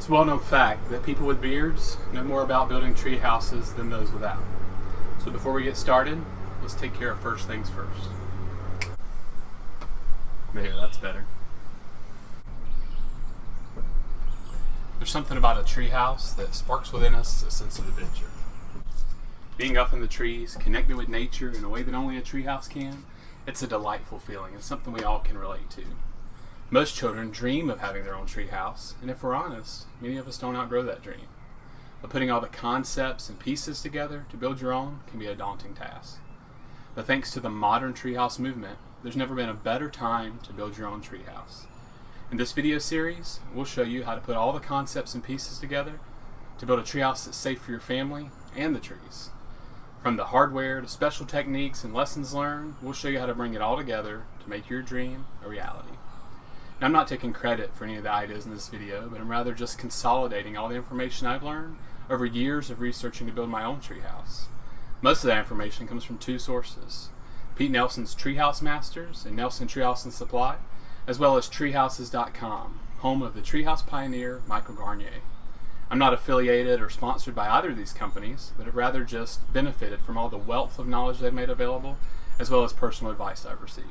It's a well-known fact that people with beards know more about building tree houses than those without. So before we get started, let's take care of first things first. There, that's better. There's something about a tree house that sparks within us a sense of adventure. Being up in the trees, connected with nature in a way that only a tree house can, it's a delightful feeling and something we all can relate to. Most children dream of having their own tree house, and if we're honest, many of us don't outgrow that dream. But putting all the concepts and pieces together to build your own can be a daunting task. But thanks to the modern treehouse movement, there's never been a better time to build your own treehouse. In this video series, we'll show you how to put all the concepts and pieces together to build a treehouse that's safe for your family and the trees. From the hardware to special techniques and lessons learned, we'll show you how to bring it all together to make your dream a reality. Now, I'm not taking credit for any of the ideas in this video, but I'm rather just consolidating all the information I've learned over years of researching to build my own treehouse. Most of that information comes from two sources: Pete Nelson's Treehouse Masters and Nelson Treehouse and Supply, as well as treehouses.com, home of the treehouse pioneer Michael Garnier. I'm not affiliated or sponsored by either of these companies, but have rather just benefited from all the wealth of knowledge they've made available, as well as personal advice I've received.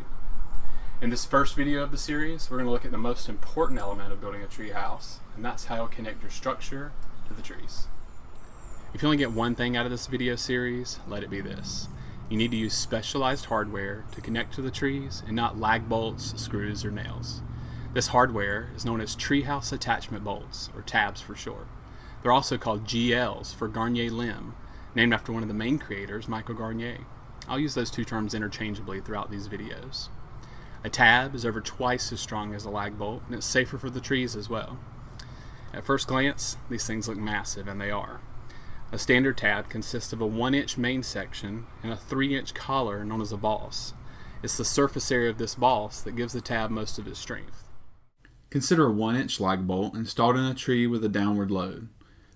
In this first video of the series, we're going to look at the most important element of building a tree house, and that's how you'll connect your structure to the trees. If you only get one thing out of this video series, let it be this: you need to use specialized hardware to connect to the trees and not lag bolts, screws, or nails. This hardware is known as treehouse attachment bolts, or tabs for short. They're also called GLs for Garnier limb, named after one of the main creators, Michael Garnier. I'll use those two terms interchangeably throughout these videos. A tab is over twice as strong as a lag bolt, and it's safer for the trees as well. At first glance, these things look massive, and they are. A standard tab consists of a 1-inch main section and a 3-inch collar known as a boss. It's the surface area of this boss that gives the tab most of its strength. Consider a 1-inch lag bolt installed in a tree with a downward load.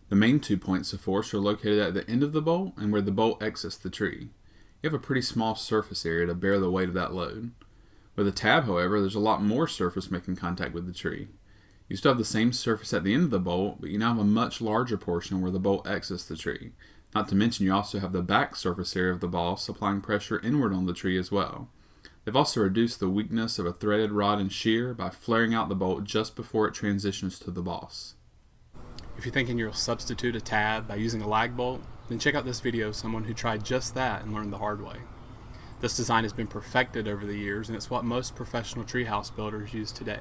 The main 2 points of force are located at the end of the bolt and where the bolt exits the tree. You have a pretty small surface area to bear the weight of that load. With a tab, however, there's a lot more surface making contact with the tree. You still have the same surface at the end of the bolt, but you now have a much larger portion where the bolt exits the tree. Not to mention you also have the back surface area of the boss applying pressure inward on the tree as well. They've also reduced the weakness of a threaded rod and shear by flaring out the bolt just before it transitions to the boss. If you're thinking you'll substitute a tab by using a lag bolt, then check out this video of someone who tried just that and learned the hard way. This design has been perfected over the years, and it's what most professional treehouse builders use today.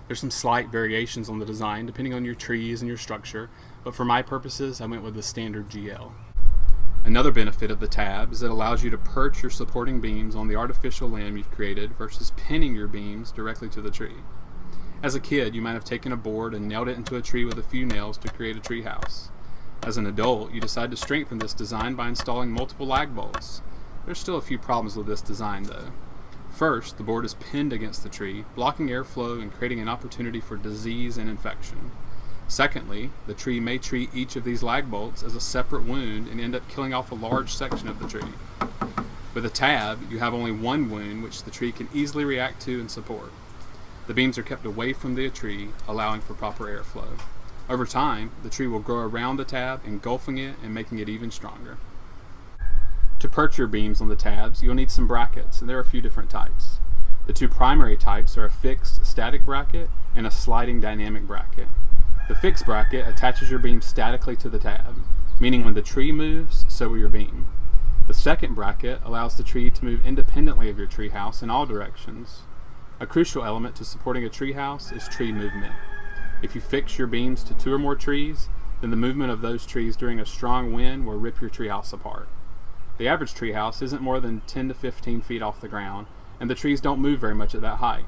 There's some slight variations on the design depending on your trees and your structure, but for my purposes I went with the standard GL. Another benefit of the tab is it allows you to perch your supporting beams on the artificial limb you've created versus pinning your beams directly to the tree. As a kid, you might have taken a board and nailed it into a tree with a few nails to create a tree house. As an adult, you decide to strengthen this design by installing multiple lag bolts. There's still a few problems with this design though. First, the board is pinned against the tree, blocking airflow and creating an opportunity for disease and infection. Secondly, the tree may treat each of these lag bolts as a separate wound and end up killing off a large section of the tree. With a tab, you have only one wound which the tree can easily react to and support. The beams are kept away from the tree, allowing for proper airflow. Over time, the tree will grow around the tab, engulfing it and making it even stronger. To perch your beams on the tabs, you'll need some brackets, and there are a few different types. The two primary types are a fixed static bracket and a sliding dynamic bracket. The fixed bracket attaches your beam statically to the tab, meaning when the tree moves, so will your beam. The second bracket allows the tree to move independently of your tree house in all directions. A crucial element to supporting a tree house is tree movement. If you fix your beams to 2 or more trees, then the movement of those trees during a strong wind will rip your tree house apart. The average tree house isn't more than 10 to 15 feet off the ground, and the trees don't move very much at that height.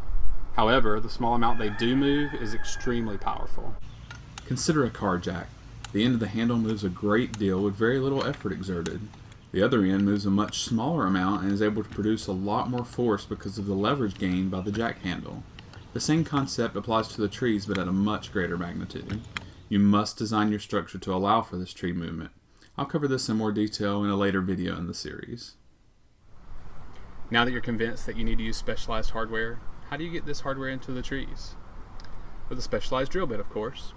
However, the small amount they do move is extremely powerful. Consider a car jack. The end of the handle moves a great deal with very little effort exerted. The other end moves a much smaller amount and is able to produce a lot more force because of the leverage gained by the jack handle. The same concept applies to the trees, but at a much greater magnitude. You must design your structure to allow for this tree movement. I'll cover this in more detail in a later video in the series. Now that you're convinced that you need to use specialized hardware, how do you get this hardware into the trees? With a specialized drill bit, of course.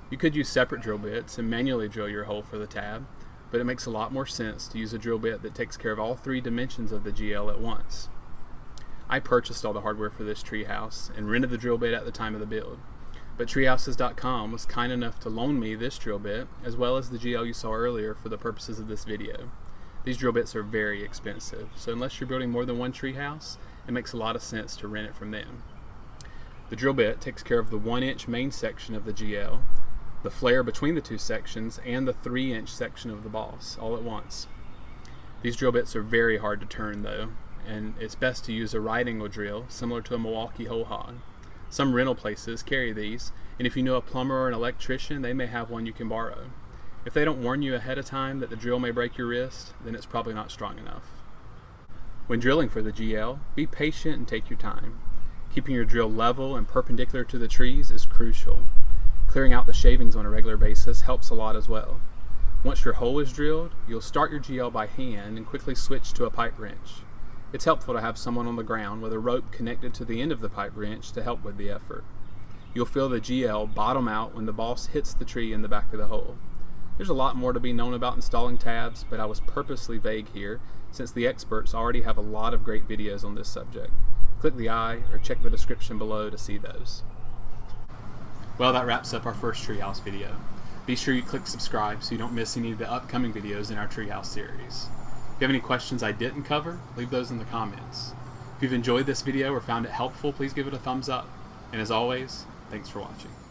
You could use separate drill bits and manually drill your hole for the tab, but it makes a lot more sense to use a drill bit that takes care of all 3 dimensions of the GL at once. I purchased all the hardware for this treehouse and rented the drill bit at the time of the build, but treehouses.com was kind enough to loan me this drill bit as well as the GL you saw earlier for the purposes of this video. These drill bits are very expensive, so unless you're building more than one treehouse, it makes a lot of sense to rent it from them. The drill bit takes care of the 1-inch main section of the GL, the flare between the 2 sections, and the 3-inch section of the boss, all at once. These drill bits are very hard to turn though, and it's best to use a right angle drill similar to a Milwaukee hole hog. Some rental places carry these, and if you know a plumber or an electrician, they may have one you can borrow. If they don't warn you ahead of time that the drill may break your wrist, then it's probably not strong enough. When drilling for the GL, be patient and take your time. Keeping your drill level and perpendicular to the trees is crucial. Clearing out the shavings on a regular basis helps a lot as well. Once your hole is drilled, you'll start your GL by hand and quickly switch to a pipe wrench. It's helpful to have someone on the ground with a rope connected to the end of the pipe wrench to help with the effort. You'll feel the GL bottom out when the boss hits the tree in the back of the hole. There's a lot more to be known about installing tabs, but I was purposely vague here since the experts already have a lot of great videos on this subject. Click the eye or check the description below to see those. Well, that wraps up our first treehouse video. Be sure you click subscribe so you don't miss any of the upcoming videos in our treehouse series. If you have any questions I didn't cover, leave those in the comments. If you've enjoyed this video or found it helpful, please give it a thumbs up. And as always, thanks for watching.